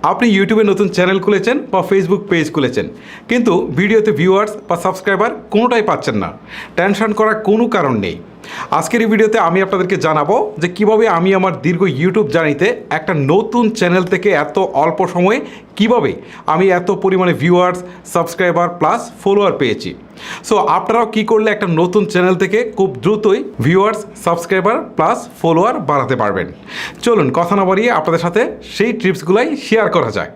আপনি ইউটিউবে নতুন চ্যানেল খুলেছেন বা ফেসবুক পেজ খুলেছেন, কিন্তু ভিডিওতে ভিউয়ার্স বা সাবস্ক্রাইবার কোনোটাই পাচ্ছেন না। টেনশন করার কোনো কারণ নেই। আজকের এই ভিডিওতে আমি আপনাদেরকে জানাবো যে কিভাবে আমি আমার দীর্ঘ ইউটিউব জার্নিতে একটা নতুন চ্যানেল থেকে এত অল্প সময়ে কিভাবে আমি এত পরিমাণে ভিউয়ার্স, সাবস্ক্রাইবার প্লাস ফলোয়ার পেয়েছি। সো আপনারাও কী করলে একটা নতুন চ্যানেল থেকে খুব দ্রুতই ভিউয়ার্স, সাবস্ক্রাইবার প্লাস ফলোয়ার বাড়াতে পারবেন। চলুন কথা না বাড়িয়ে আপনাদের সাথে সেই টিপসগুলাই শেয়ার করা যাক।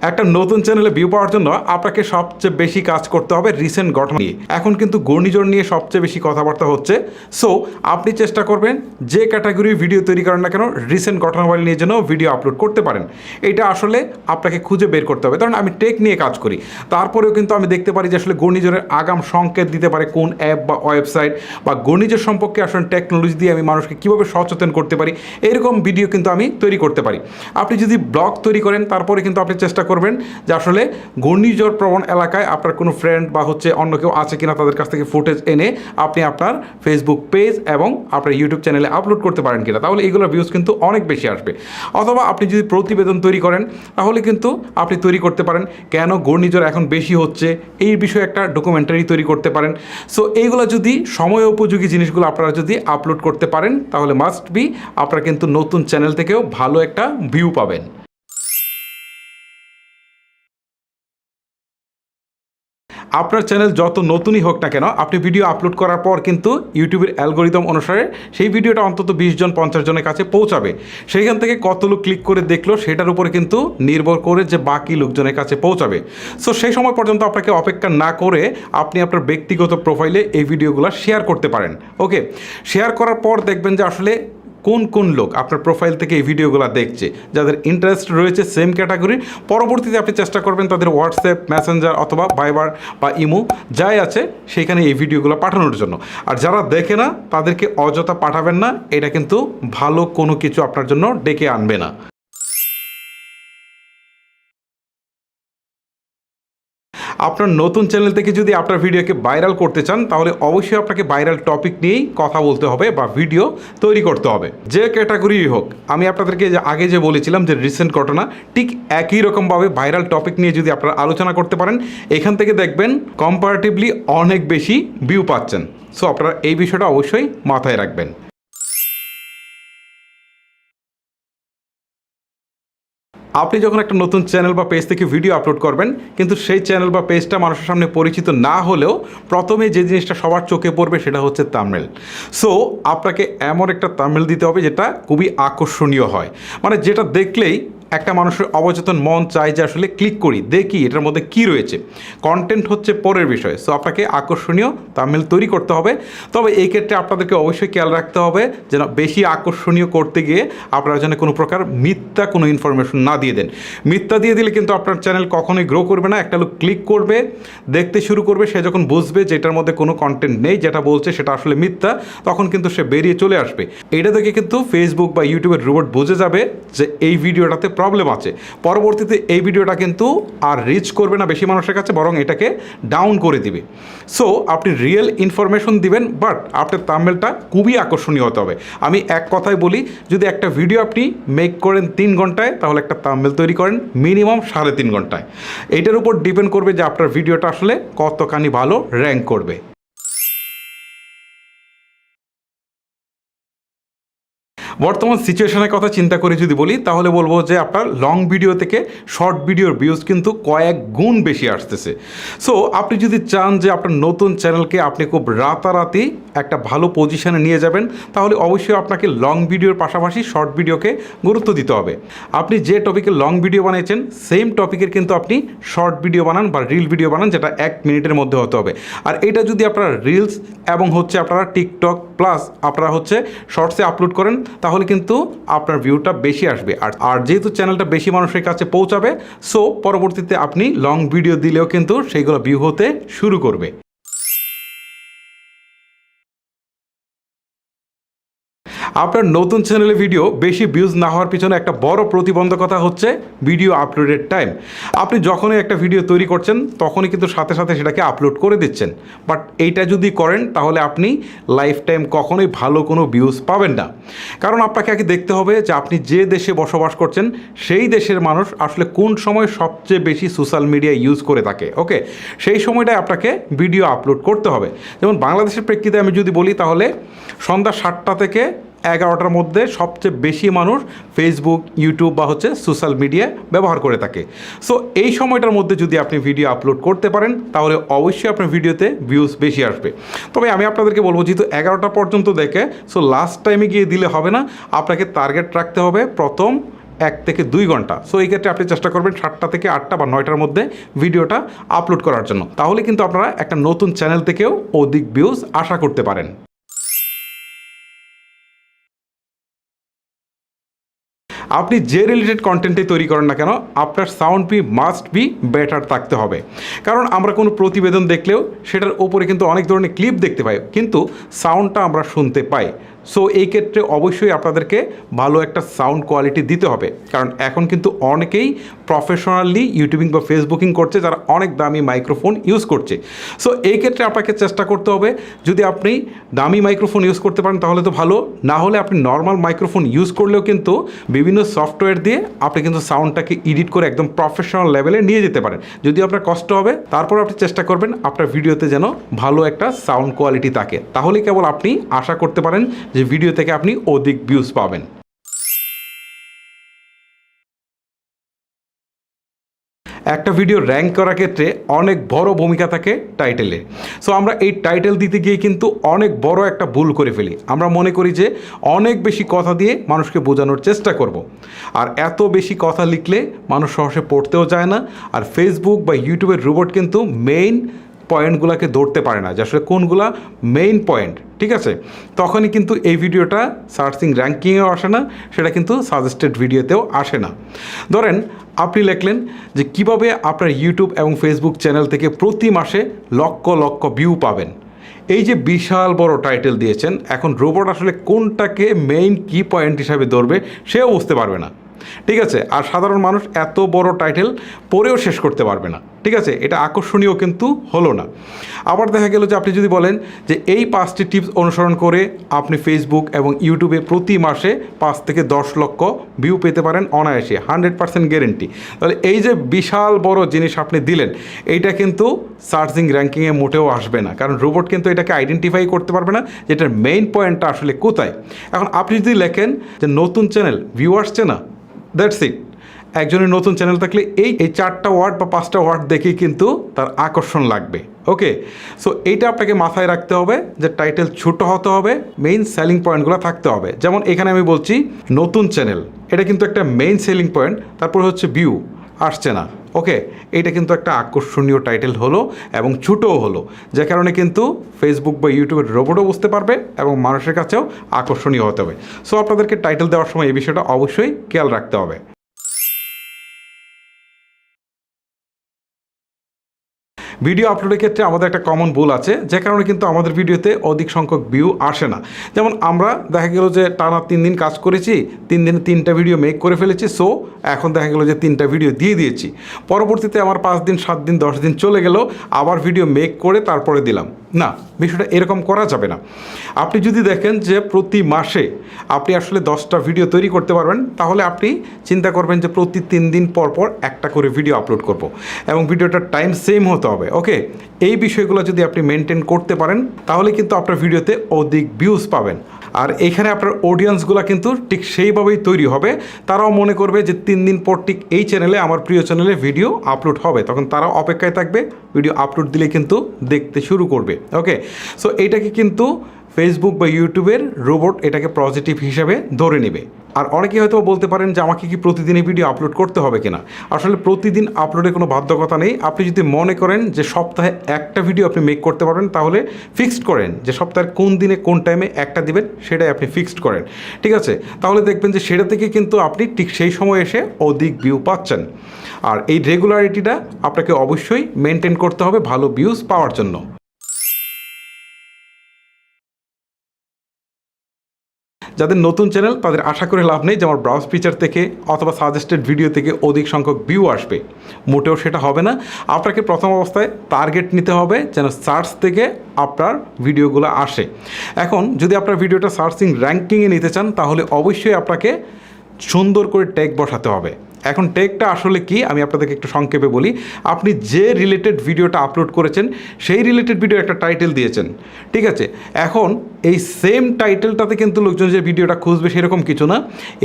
একটা নতুন চ্যানেলে ভিউ পাওয়ার জন্য আপনাকে সবচেয়ে বেশি কাজ করতে হবে রিসেন্ট ঘটনা নিয়ে। এখন কিন্তু ঘূর্ণিঝড় নিয়ে সবচেয়ে বেশি কথাবার্তা হচ্ছে। সো আপনি চেষ্টা করবেন যে ক্যাটাগরির ভিডিও তৈরি করেন না কেন রিসেন্ট ঘটনাবলী নিয়ে যেন ভিডিও আপলোড করতে পারেন। এটা আসলে আপনাকে খুঁজে বের করতে হবে। কারণ আমি টেক নিয়ে কাজ করি, তারপরেও কিন্তু আমি দেখতে পারি যে আসলে ঘূর্ণিঝড়ের আগাম সংকেত দিতে পারে কোন অ্যাপ বা ওয়েবসাইট, বা ঘূর্ণিঝড় সম্পর্কে আসলে টেকনোলজি দিয়ে আমি মানুষকে কীভাবে সচেতন করতে পারি, এরকম ভিডিও কিন্তু আমি তৈরি করতে পারি। আপনি যদি ব্লগ তৈরি করেন তারপরে কিন্তু আপনি চেষ্টা করবেন যে আসলে ঘূর্ণিঝড় প্রবণ এলাকায় আপনার কোনো ফ্রেন্ড বা অন্য কেউ আছে কিনা তাদের কাছ থেকে ফুটেজ এনে আপনি আপনার ফেসবুক পেজ এবং আপনার ইউটিউব চ্যানেলে আপলোড করতে পারেন কিনা, তাহলে এইগুলোর ভিউজ কিন্তু অনেক বেশি আসবে। অথবা আপনি যদি প্রতিবেদন তৈরি করেন তাহলে কিন্তু আপনি তৈরি করতে পারেন কেন ঘূর্ণিঝড় এখন বেশি হচ্ছে, এই বিষয়ে একটা ডকুমেন্টারি তৈরি করতে পারেন। সো এইগুলো যদি সময় উপযোগী জিনিসগুলো আপনারা যদি আপলোড করতে পারেন তাহলে মাস্ট বি আপনারা কিন্তু নতুন চ্যানেল থেকেও ভালো একটা ভিউ পাবেন। আপনার চ্যানেল যত নতুনই হোক না কেন, আপনি ভিডিও আপলোড করার পর কিন্তু ইউটিউবের অ্যালগোরিদম অনুসারে সেই ভিডিওটা অন্তত 20 জন 50 জনের কাছে পৌঁছাবে। সেইখান থেকে কত লোক ক্লিক করে দেখলো সেটার উপরে কিন্তু নির্ভর করে যে বাকি লোকজনের কাছে পৌঁছাবে। সো সেই সময় পর্যন্ত আপনাকে অপেক্ষা না করে আপনি আপনার ব্যক্তিগত প্রোফাইলে এই ভিডিওগুলো শেয়ার করতে পারেন। ওকে, শেয়ার করার পর দেখবেন যে আসলে কোন কোন লোক আপনার প্রোফাইল থেকে এই ভিডিওগুলো দেখছে, যাদের ইন্টারেস্ট রয়েছে সেম ক্যাটাগরির। পরবর্তীতে আপনি চেষ্টা করবেন তাদের হোয়াটসঅ্যাপ, মেসেঞ্জার অথবা ভাইবার বা ইমো যাই আছে সেইখানে এই ভিডিওগুলো পাঠানোর জন্য। আর যারা দেখে না তাদেরকে অযথা পাঠাবেন না, এটা কিন্তু ভালো কোনো কিছু আপনার জন্য ডেকে আনবে না। আপনার নতুন চ্যানেল থেকে যদি আপনার ভিডিওকে ভাইরাল করতে চান তাহলে অবশ্যই আপনাকে ভাইরাল টপিক নিয়েই কথা বলতে হবে বা ভিডিও তৈরি করতে হবে, যে ক্যাটাগরিই হোক। আমি আপনাদেরকে আগে যে বলেছিলাম যে রিসেন্ট ঘটনা, ঠিক একই রকমভাবে ভাইরাল টপিক নিয়ে যদি আপনারা আলোচনা করতে পারেন এখান থেকে দেখবেন কম্পারেটিভলি অনেক বেশি ভিউ পাচ্ছেন। সো আপনারা এই বিষয়টা অবশ্যই মাথায় রাখবেন। আপনি যখন একটা নতুন চ্যানেল বা পেজ থেকে ভিডিও আপলোড করবেন, কিন্তু সেই চ্যানেল বা পেজটা মানুষের সামনে পরিচিত না হলেও প্রথমে যে জিনিসটা সবার চোখে পড়বে সেটা হচ্ছে থাম্বনেল। সো আপনাকে এমন একটা থাম্বনেল দিতে হবে যেটা খুবই আকর্ষণীয় হয়, মানে যেটা দেখলেই একটা মানুষের অবচেতন মন চায় যে আসলে ক্লিক করি, দেখি এটার মধ্যে কি রয়েছে। কন্টেন্ট হচ্ছে পরের বিষয়। সো আপনাকে আকর্ষণীয় থাম্বনেল তৈরি করতে হবে। তবে এই ক্ষেত্রে আপনাদেরকে অবশ্যই খেয়াল রাখতে হবে যেন বেশি আকর্ষণীয় করতে গিয়ে আপনারা যেন কোনো প্রকার মিথ্যা কোনো ইনফরমেশন না দিয়ে দেন। মিথ্যা দিয়ে দিলে কিন্তু আপনার চ্যানেল কখনোই গ্রো করবে না। একটা লোক ক্লিক করবে, দেখতে শুরু করবে, সে যখন বুঝবে যে এটার মধ্যে কোনো কন্টেন্ট নেই, যেটা বলছে সেটা আসলে মিথ্যা, তখন কিন্তু সে বেরিয়ে চলে আসবে। এটা থেকে কিন্তু ফেসবুক বা ইউটিউবের রোবট বুঝে যাবে যে এই ভিডিওটাতে প্রবলেম আছে। পরবর্তীতে এই ভিডিওটা কিন্তু আর রিচ করবে না বেশি মানুষের কাছে, বরং এটাকে ডাউন করে দিবে। সো আপনি রিয়েল ইনফরমেশন দিবেন, বাট আপনার থাম্বনেলটা খুবই আকর্ষণীয় হতে হবে। আমি এক কথায় বলি, যদি একটা ভিডিও আপনি মেক করেন 3 ঘন্টায় তাহলে একটা থাম্বনেল তৈরি করেন মিনিমাম 3.5 ঘন্টায়। এইটার উপর ডিপেন্ড করবে যে আপনার ভিডিওটা আসলে কতখানি ভালো র্যাঙ্ক করবে। বর্তমান সিচুয়েশনের কথা চিন্তা করে যদি বলি তাহলে বলবো যে আপনার লং ভিডিও থেকে শর্ট ভিডিওর ভিউজ কিন্তু কয়েক গুণ বেশি আসতেছে। সো আপনি যদি চান যে আপনার নতুন চ্যানেলকে আপনি খুব রাতারাতি একটা ভালো পজিশনে নিয়ে যাবেন, তাহলে অবশ্যই আপনাকে লং ভিডিওর পাশাপাশি শর্ট ভিডিওকে গুরুত্ব দিতে হবে। আপনি যে টপিকে লং ভিডিও বানিয়েছেন সেম টপিকের কিন্তু আপনি শর্ট ভিডিও বানান বা রিল ভিডিও বানান, যেটা 1 মিনিটের মধ্যে হতে হবে। আর এটা যদি আপনারা রিলস এবং আপনারা টিকটক প্লাস আপনারা শর্টসে আপলোড করেন তাহলে কিন্তু আপনার ভিউটা বেশি আসবে। আর যেহেতু চ্যানেলটা বেশি মানুষের কাছে পৌঁছাবে, সো পরবর্তীতে আপনি লং ভিডিও দিলেও কিন্তু সেইগুলো ভিউ হতে শুরু করবে। আপনার নতুন চ্যানেলে ভিডিও বেশি ভিউজ না হওয়ার পিছনে একটা বড় প্রতিবন্ধকতা হচ্ছে ভিডিও আপলোডের টাইম। আপনি যখনই একটা ভিডিও তৈরি করছেন তখনই কিন্তু সাথে সাথে সেটাকে আপলোড করে দিচ্ছেন, বাট এইটা যদি করেন তাহলে আপনি লাইফ টাইম কখনোই ভালো কোনো ভিউজ পাবেন না। কারণ আপনাকে আগে দেখতে হবে যে আপনি যে দেশে বসবাস করছেন সেই দেশের মানুষ আসলে কোন সময় সবচেয়ে বেশি সোশ্যাল মিডিয়া ইউজ করে থাকে। ওকে, সেই সময়টায় আপনাকে ভিডিও আপলোড করতে হবে। যেমন বাংলাদেশের প্রেক্ষিতে আমি যদি বলি তাহলে সন্ধ্যা 7টা থেকে 11টার মধ্যে সবচেয়ে বেশি মানুষ ফেসবুক, ইউটিউব বা সোশ্যাল মিডিয়া ব্যবহার করে থাকে। সো এই সময়টার মধ্যে যদি আপনি ভিডিও আপলোড করতে পারেন তাহলে অবশ্যই আপনার ভিডিওতে ভিউজ বেশি আসবে। তবে আমি আপনাদেরকে বলবো যেহেতু 11টা পর্যন্ত দেখে, সো লাস্ট টাইমে গিয়ে দিলে হবে না, আপনাকে টার্গেট রাখতে হবে প্রথম 1 থেকে 2 ঘন্টা। সো এই ক্ষেত্রে আপনি চেষ্টা করবেন 7টা থেকে 8টা বা 9টার মধ্যে ভিডিওটা আপলোড করার জন্য। তাহলে কিন্তু আপনারা একটা নতুন চ্যানেল থেকেও অধিক ভিউজ আশা করতে পারেন। আপনি যে রিলেটেড কন্টেন্টে তৈরি করেন না কেন, আপনার সাউন্ড মাস্ট বি বেটার থাকতে হবে। কারণ আমরা কোনো প্রতিবেদন দেখলেও সেটার ওপরে কিন্তু অনেক ধরনের ক্লিপ দেখতে পাই, কিন্তু সাউন্ডটা আমরা শুনতে পাই। সো এই ক্ষেত্রে অবশ্যই আপনাদেরকে ভালো একটা সাউন্ড কোয়ালিটি দিতে হবে, কারণ এখন কিন্তু অনেকেই প্রফেশনালি ইউটিউবিং বা ফেসবুকিং করছে যারা অনেক দামি মাইক্রোফোন ইউজ করছে। সো এই ক্ষেত্রে আপনাকে চেষ্টা করতে হবে, যদি আপনি দামি মাইক্রোফোন ইউজ করতে পারেন তাহলে তো ভালো, না হলে আপনি নর্মাল মাইক্রোফোন ইউজ করলেও কিন্তু বিভিন্ন সফটওয়্যার দিয়ে আপনি কিন্তু সাউন্ডটাকে এডিট করে একদম প্রফেশনাল লেভেলে নিয়ে যেতে পারেন। যদি আপনার কষ্ট হবে, তারপর আপনি চেষ্টা করবেন আপনার ভিডিওতে যেন ভালো একটা সাউন্ড কোয়ালিটি থাকে, তাহলে কেবল আপনি আশা করতে পারেন যে ভিডিও থেকে আপনি অধিক ভিউজ পাবেন। একটা ভিডিও র্যাঙ্ক করার ক্ষেত্রে অনেক বড় ভূমিকা থাকে টাইটেলে। সো আমরা এই টাইটেল দিতে গিয়ে কিন্তু অনেক বড় একটা ভুল করে ফেলি। আমরা মনে করি যে অনেক বেশি কথা দিয়ে মানুষকে বোঝানোর চেষ্টা করব, আর এত বেশি কথা লিখলে মানুষ সহজে পড়তেও যায় না। আর ফেসবুক বা ইউটিউবের রোবট কিন্তু মেইন পয়েন্টগুলোকে ধরতে পারে না যে আসলে কোনগুলা মেইন পয়েন্ট, ঠিক আছে? তখনই কিন্তু এই ভিডিওটা সার্চিং র্যাঙ্কিংয়েও আসে না, সেটা কিন্তু সাজেস্টেড ভিডিওতেও আসে না। ধরেন আপনি লিখলেন যে কিভাবে আপনার ইউটিউব এবং ফেসবুক চ্যানেল থেকে প্রতি মাসে লক্ষ লক্ষ ভিউ পাবেন। এই যে বিশাল বড় টাইটেল দিয়েছেন, এখন রোবট আসলে কোনটাকে মেইন কি পয়েন্ট হিসাবে ধরবে সেও বুঝতে পারবে না, ঠিক আছে? আর সাধারণ মানুষ এত বড় টাইটেল পড়েও শেষ করতে পারবে না, ঠিক আছে? এটা আকর্ষণীয় কিন্তু হলো না। আবার দেখা গেল যে আপনি যদি বলেন যে এই 5টি টিপস অনুসরণ করে আপনি ফেসবুক এবং ইউটিউবে প্রতি মাসে 5 থেকে 10 লক্ষ ভিউ পেতে পারেন অনায়াসে, 100% গ্যারেন্টি। তাহলে এই যে বিশাল বড় জিনিস আপনি দিলেন, এইটা কিন্তু সার্চিং র্যাঙ্কিংয়ে মোটেও আসবে না, কারণ রোবট কিন্তু এটাকে আইডেন্টিফাই করতে পারবে না যে এটার মেইন পয়েন্টটা আসলে কোথায়। এখন আপনি যদি লেখেন যে নতুন চ্যানেল, ভিউ আসছে না, দ্যাটস ইট। একজনের নতুন চ্যানেল থাকলে এই 4টা ওয়ার্ড বা 5টা ওয়ার্ড দেখেই কিন্তু তার আকর্ষণ লাগবে। ওকে, সো এইটা আপনাকে মাথায় রাখতে হবে যে টাইটেল ছোটো হতে হবে, মেইন সেলিং পয়েন্টগুলো থাকতে হবে। যেমন এখানে আমি বলছি নতুন চ্যানেল, এটা কিন্তু একটা মেইন সেলিং পয়েন্ট। তারপর হচ্ছে ভিউ আসছে না, ওকে, এইটা কিন্তু একটা আকর্ষণীয় টাইটেল হলো এবং ছোটোও হলো, যে কারণে কিন্তু ফেসবুক বা ইউটিউবের রোবটও বুঝতে পারবে এবং মানুষের কাছেও আকর্ষণীয় হতে হবে। সো আপনাদেরকে টাইটেল দেওয়ার সময় এই বিষয়টা অবশ্যই খেয়াল রাখতে হবে। ভিডিও আপলোডের ক্ষেত্রে আমাদের একটা কমন ভুল আছে, যে কারণে কিন্তু আমাদের ভিডিওতে অধিক সংখ্যক ভিউ আসে না। যেমন আমরা দেখা গেল যে টানা 3 দিন কাজ করেছি, 3 দিনে 3টা ভিডিও মেক করে ফেলেছি, সো এখন দেখা গেলো যে 3টা ভিডিও দিয়ে দিয়েছি। পরবর্তীতে আমার 5 দিন, 7 দিন, 10 দিন চলে গেল, আবার ভিডিও মেক করে তারপরে দিলাম না, বিষয়টা এরকম করা যাবে না। আপনি যদি দেখেন যে প্রতি মাসে আপনি আসলে 10টা ভিডিও তৈরি করতে পারবেন, তাহলে আপনি চিন্তা করবেন যে প্রতি 3 দিন পর পর একটা করে ভিডিও আপলোড করব এবং ভিডিওটার টাইম সেম হতে হবে। ওকে, এই বিষয়গুলো যদি আপনি মেনটেন করতে পারেন তাহলে কিন্তু আপনার ভিডিওতে অধিক ভিউজ পাবেন। আর এইখানে আপনার অডিয়েন্সগুলো কিন্তু ঠিক সেইভাবেই তৈরি হবে, তারাও মনে করবে যে 3 দিন পর ঠিক এই চ্যানেলে, আমার প্রিয় চ্যানেলে ভিডিও আপলোড হবে, তখন তারাও অপেক্ষায় থাকবে, ভিডিও আপলোড দিলে কিন্তু দেখতে শুরু করবে। ওকে, সো এইটাকে কিন্তু ফেসবুক বা ইউটিউবের রোবট এটাকে পজিটিভ হিসাবে ধরে নেবে। আর অনেকে হয়তো বলতে পারেন যে আমাকে কি প্রতিদিনই ভিডিও আপলোড করতে হবে কিনা। আসলে প্রতিদিন আপলোডের কোনো বাধ্যকতা নেই। আপনি যদি মনে করেন যে সপ্তাহে একটা ভিডিও আপনি মেক করতে পারবেন, তাহলে ফিক্সড করেন যে সপ্তাহের কোন দিনে কোন টাইমে একটা দিবেন, সেটাই আপনি ফিক্সড করেন, ঠিক আছে? তাহলে দেখবেন যে সেটা থেকে কিন্তু আপনি ঠিক সেই সময় এসে অধিক ভিউ পাচ্ছেন। আর এই রেগুলারিটিটা আপনাকে অবশ্যই মেনটেন করতে হবে ভালো ভিউজ পাওয়ার জন্য। যাদের নতুন চ্যানেল তাদের আশা করে লাভ নেই যে আমার ব্রাউজ ফিচার থেকে অথবা সাজেস্টেড ভিডিও থেকে অধিক সংখ্যক ভিউ আসবে, মোটেও সেটা হবে না। আপনাকে প্রথম অবস্থায় টার্গেট নিতে হবে যেন সার্চ থেকে আপনার ভিডিওগুলো আসে। এখন যদি আপনার ভিডিওটা সার্চিং র্যাঙ্কিংয়ে নিতে চান তাহলে অবশ্যই আপনাকে সুন্দর করে ট্যাগ বসাতে হবে। এখন ট্যাগটা আসলে কি আমি আপনাদেরকে একটু সংক্ষেপে বলি। আপনি যে রিলেটেড ভিডিওটা আপলোড করেছেন সেই রিলেটেড ভিডিও একটা টাইটেল দিয়েছেন, ঠিক আছে। এখন এই সেম টাইটেলটাতে কিন্তু লোকজন যে ভিডিওটা খুঁজবে সেরকম কিছু না,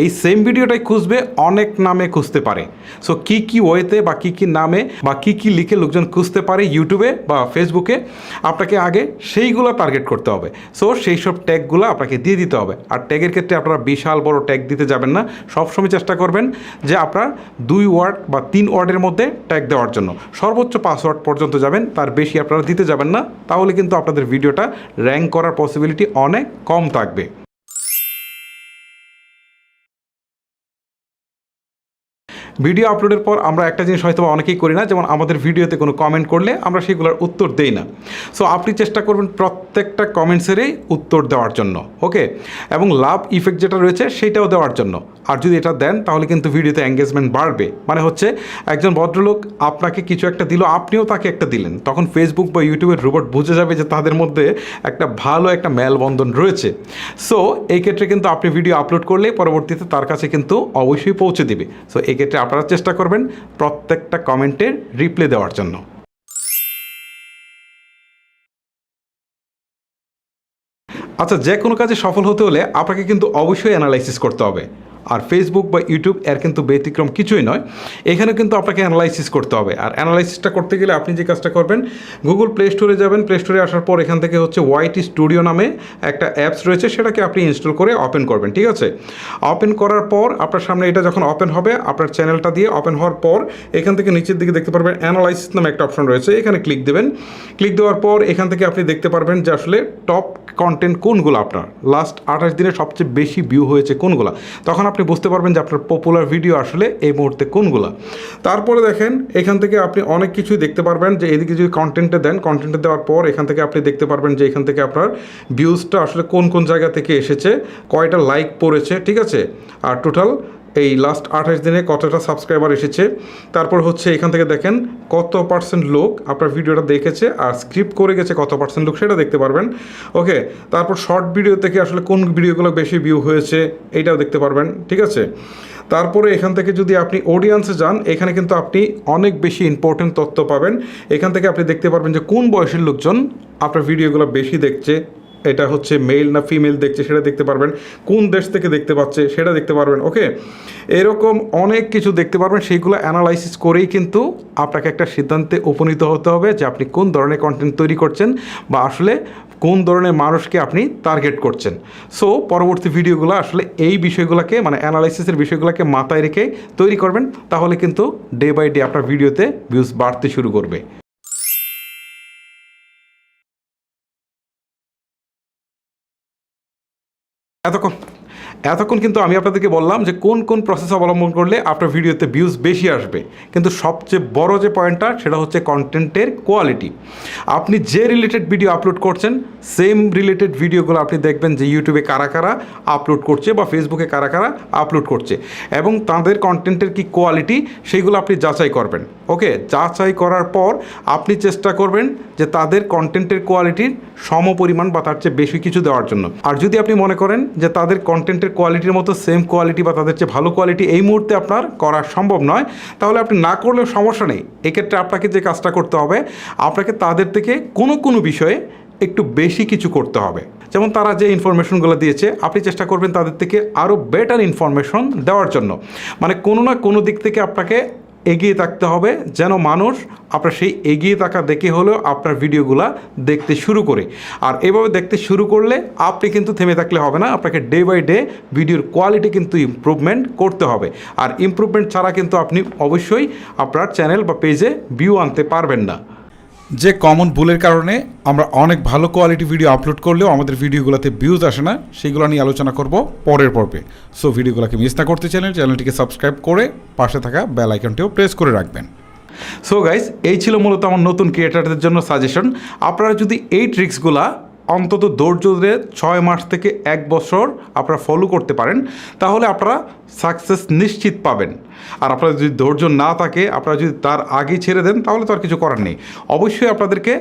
এই সেম ভিডিওটাই খুঁজবে অনেক নামে খুঁজতে পারে। সো কী কী ওয়েতে বা কী কী নামে বা কী কী লিখে লোকজন খুঁজতে পারে ইউটিউবে বা ফেসবুকে, আপনাকে আগে সেইগুলো টার্গেট করতে হবে। সো সেই সব ট্যাগগুলো আপনাকে দিয়ে দিতে হবে। আর ট্যাগের ক্ষেত্রে আপনারা বিশাল বড় ট্যাগ দিতে যাবেন না, সবসময় চেষ্টা করবেন যে আপনার 2 ওয়ার্ড বা 3 ওয়ার্ডের মধ্যে ট্যাগ দেওয়ার জন্য। সর্বোচ্চ 5 ওয়ার্ড পর্যন্ত যাবেন, তার বেশি আপনারা দিতে যাবেন না, তাহলে কিন্তু আপনাদের ভিডিওটা র্যাঙ্ক করার পসিবিলিটি অনেক কম থাকবে। ভিডিও আপলোডের পর আমরা একটা জিনিস হয়তো অনেকেই করি না, যেমন আমাদের ভিডিওতে কোনো কমেন্ট করলে আমরা সেগুলোর উত্তর দেই না। সো আপনি চেষ্টা করবেন প্রত্যেকটা কমেন্টসেরই উত্তর দেওয়ার জন্য, ওকে, এবং লাভ ইফেক্ট যেটা রয়েছে সেটাও দেওয়ার জন্য। আর যদি এটা দেন তাহলে কিন্তু ভিডিওতে এঙ্গেজমেন্ট বাড়বে। মানে হচ্ছে একজন ভদ্রলোক আপনাকে কিছু একটা দিল, আপনিও তাকে একটা দিলেন, তখন ফেসবুক বা ইউটিউবের রোবট বুঝে যাবে যে তাদের মধ্যে একটা ভালো একটা মেলবন্ধন রয়েছে। সো এই ক্ষেত্রে কিন্তু আপনি ভিডিও আপলোড করলে পরবর্তীতে তার কাছে কিন্তু অবশ্যই পৌঁছে দিবে। সো এই ক্ষেত্রে আপনারা চেষ্টা করবেন প্রত্যেকটা কমেন্টের রিপ্লাই দেওয়ার জন্য। আচ্ছা, যে কোনো কাজে সফল হতে হলে আপনাকে কিন্তু অবশ্যই অ্যানালাইসিস করতে হবে। আর ফেসবুক বা ইউটিউব এর কিন্তু ব্যতিক্রম কিছুই নয়, এখানে কিন্তু আপনাকে অ্যানালাইসিস করতে হবে। আর অ্যানালাইসিসটা করতে গেলে আপনি যে কাজটা করবেন, গুগল প্লে স্টোরে যাবেন, প্লে স্টোরে আসার পর এখান থেকে হচ্ছে ওয়াইটি স্টুডিও নামে একটা অ্যাপস রয়েছে, সেটাকে আপনি ইনস্টল করে ওপেন করবেন, ঠিক আছে। ওপেন করার পর আপনার সামনে এটা যখন ওপেন হবে, আপনার চ্যানেলটা দিয়ে ওপেন হওয়ার পর এখান থেকে নিচের দিকে দেখতে পারবেন অ্যানালাইসিস নামে একটা অপশন রয়েছে, এখানে ক্লিক দেবেন। ক্লিক দেওয়ার পর এখান থেকে আপনি দেখতে পারবেন যে আসলে টপ কন্টেন্ট কোনগুলো আপনার লাস্ট 28 দিনে সবচেয়ে বেশি ভিউ হয়েছে কোনগুলো, তখন আপনি বুঝতে পারবেন যে আপনার পপুলার ভিডিও আসলে এই মুহূর্তে কোনগুলো। তারপরে দেখেন এখান থেকে আপনি অনেক কিছুই দেখতে পারবেন যে এদিকে যদি কন্টেন্টে দেন, কন্টেন্টে দেওয়ার পর এখান থেকে আপনি দেখতে পারবেন যে এখান থেকে আপনার ভিউজটা আসলে কোন কোন জায়গা থেকে এসেছে, কয়টা লাইক পড়েছে, ঠিক আছে, আর টোটাল এই লাস্ট 28 দিনে কতটা সাবস্ক্রাইবার এসেছে। তারপর হচ্ছে এখান থেকে দেখেন কত পার্সেন্ট লোক আপনার ভিডিওটা দেখেছে আর স্ক্রিপ্ট করে গেছে কত পার্সেন্ট লোক, সেটা দেখতে পারবেন, ওকে। তারপর শর্ট ভিডিও থেকে আসলে কোন ভিডিওগুলো বেশি ভিউ হয়েছে এইটাও দেখতে পারবেন, ঠিক আছে। তারপরে এখান থেকে যদি আপনি অডিয়েন্সে যান, এখানে কিন্তু আপনি অনেক বেশি ইম্পর্টেন্ট তথ্য পাবেন। এখান থেকে আপনি দেখতে পারবেন যে কোন বয়সের লোকজন আপনার ভিডিওগুলো বেশি দেখছে, এটা হচ্ছে মেল না ফিমেল দেখছে সেটা দেখতে পারবেন, কোন দেশ থেকে দেখতে পাচ্ছে সেটা দেখতে পারবেন, ওকে। এরকম অনেক কিছু দেখতে পারবেন, সেইগুলো অ্যানালাইসিস করেই কিন্তু আপনাকে একটা সিদ্ধান্তে উপনীত হতে হবে যে আপনি কোন ধরনের কন্টেন্ট তৈরি করছেন বা আসলে কোন ধরনের মানুষকে আপনি টার্গেট করছেন। সো পরবর্তী ভিডিওগুলো আসলে এই বিষয়গুলোকে মানে অ্যানালাইসিসের বিষয়গুলোকে মাথায় রেখে তৈরি করবেন, তাহলে কিন্তু ডে বাই ডে আপনার ভিডিওতে ভিউজ বাড়তে শুরু করবে। এতক্ষণ কিন্তু আমি আপনাদেরকে বললাম যে কোন কোন প্রসেস অবলম্বন করলে আপনার ভিডিওতে ভিউজ বেশি আসবে, কিন্তু সবচেয়ে বড় যে পয়েন্টটা সেটা হচ্ছে কন্টেন্টের কোয়ালিটি। আপনি যে রিলেটেড ভিডিও আপলোড করছেন সেম রিলেটেড ভিডিওগুলো আপনি দেখবেন যে ইউটিউবে কারা কারা আপলোড করছে বা ফেসবুকে কারা কারা আপলোড করছে এবং তাদের কন্টেন্টের কি কোয়ালিটি সেইগুলো আপনি যাচাই করবেন, ওকে। যাচাই করার পর আপনি চেষ্টা করবেন যে তাদের কন্টেন্টের কোয়ালিটির সমপরিমাণ বা তার চেয়ে বেশি কিছু দেওয়ার জন্য। আর যদি আপনি মনে করেন যে তাদের কন্টেন্টের কোয়ালিটির মতো সেম কোয়ালিটি বা তাদের চেয়ে ভালো কোয়ালিটি এই মুহূর্তে আপনার করা সম্ভব নয়, তাহলে আপনি না করলেও সমস্যা নেই। এক্ষেত্রে আপনাকে যে কাজটা করতে হবে, আপনাকে তাদের থেকে কোনো বিষয়ে একটু বেশি কিছু করতে হবে। যেমন তারা যে ইনফরমেশনগুলো দিয়েছে আপনি চেষ্টা করবেন তাদের থেকে আরও বেটার ইনফরমেশন দেওয়ার জন্য। মানে কোনো না কোনো দিক থেকে আপনাকে এগিয়ে থাকতে হবে যেন মানুষ আপনার সেই এগিয়ে থাকা দেখে হলেও আপনার ভিডিওগুলো দেখতে শুরু করে। আর এভাবে দেখতে শুরু করলে আপনি কিন্তু থেমে থাকলে হবে না, আপনাকে ডে বাই ডে ভিডিওর কোয়ালিটি কিন্তু ইমপ্রুভমেন্ট করতে হবে। আর ইমপ্রুভমেন্ট ছাড়া কিন্তু আপনি অবশ্যই আপনার চ্যানেল বা পেজে ভিউ আনতে পারবেন না। যে কমন ভুলের কারণে আমরা অনেক ভালো কোয়ালিটি ভিডিও আপলোড করলেও আমাদের ভিডিওগুলোতে ভিউজ আসে না, সেগুলো নিয়ে আলোচনা করব পরের পর্বে। সো ভিডিওগুলোকে মিস না করতে চ্যানেলটিকে সাবস্ক্রাইব করে পাশে থাকা বেল আইকনটিও প্রেস করে রাখবেন। সো গাইস, এই ছিল মূলত আমার নতুন ক্রিয়েটারদের জন্য সাজেশন। আপনারা যদি এই ট্রিক্সগুলা অন্তত ধৈর্য ধরে 6 মাস থেকে 1 বছর আপনারা ফলো করতে পারেন, তাহলে আপনারা সাকসেস নিশ্চিত পাবেন। আর আপনারা যদি ধৈর্য না থাকে, আপনারা যদি তার আগেই ছেড়ে দেন, তাহলে তো আর কিছু করার নেই। অবশ্যই আপনাদেরকে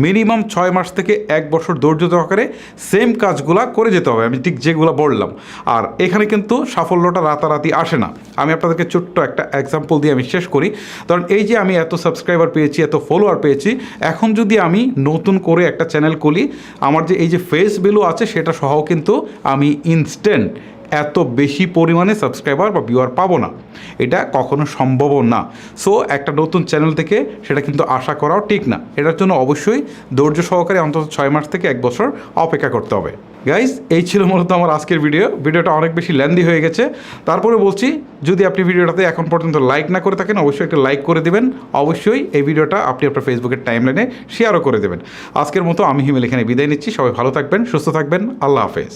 মিনিমাম 6 মাস থেকে 1 বছর ধৈর্য সহকারে সেম কাজগুলা করে যেতে হবে, আমি ঠিক যেগুলো বললাম। আর এখানে কিন্তু সাফল্যটা রাতারাতি আসে না। আমি আপনাদেরকে ছোট্ট একটা এক্সাম্পল দিয়ে আমি শেষ করি। কারণ এই যে আমি এত সাবস্ক্রাইবার পেয়েছি, এত ফলোয়ার পেয়েছি, এখন যদি আমি নতুন করে একটা চ্যানেল খুলি, আমার যে এই যে ফেস ভ্যালু আছে সেটা সহ কিন্তু আমি ইনস্ট্যান্ট এত বেশি পরিমাণে সাবস্ক্রাইবার বা ভিউয়ার পাবো না, এটা কখনো সম্ভবও না। সো একটা নতুন চ্যানেল থেকে সেটা কিন্তু আশা করাও ঠিক না। এটার জন্য অবশ্যই ধৈর্য সহকারে অন্তত 6 মাস থেকে 1 বছর অপেক্ষা করতে হবে। গাইজ, এই ছিল মূলত আমার আজকের ভিডিওটা অনেক বেশি লেন্দি হয়ে গেছে। তারপরে বলছি, যদি আপনি ভিডিওটাতে এখন পর্যন্ত লাইক না করে থাকেন, অবশ্যই একটা লাইক করে দেবেন। অবশ্যই এই ভিডিওটা আপনি আপনার ফেসবুকের টাইমলাইনে শেয়ারও করে দেবেন। আজকের মতো আমি হিমেল এখানে বিদায় নিচ্ছি। সবাই ভালো থাকবেন, সুস্থ থাকবেন। আল্লাহ হাফেজ।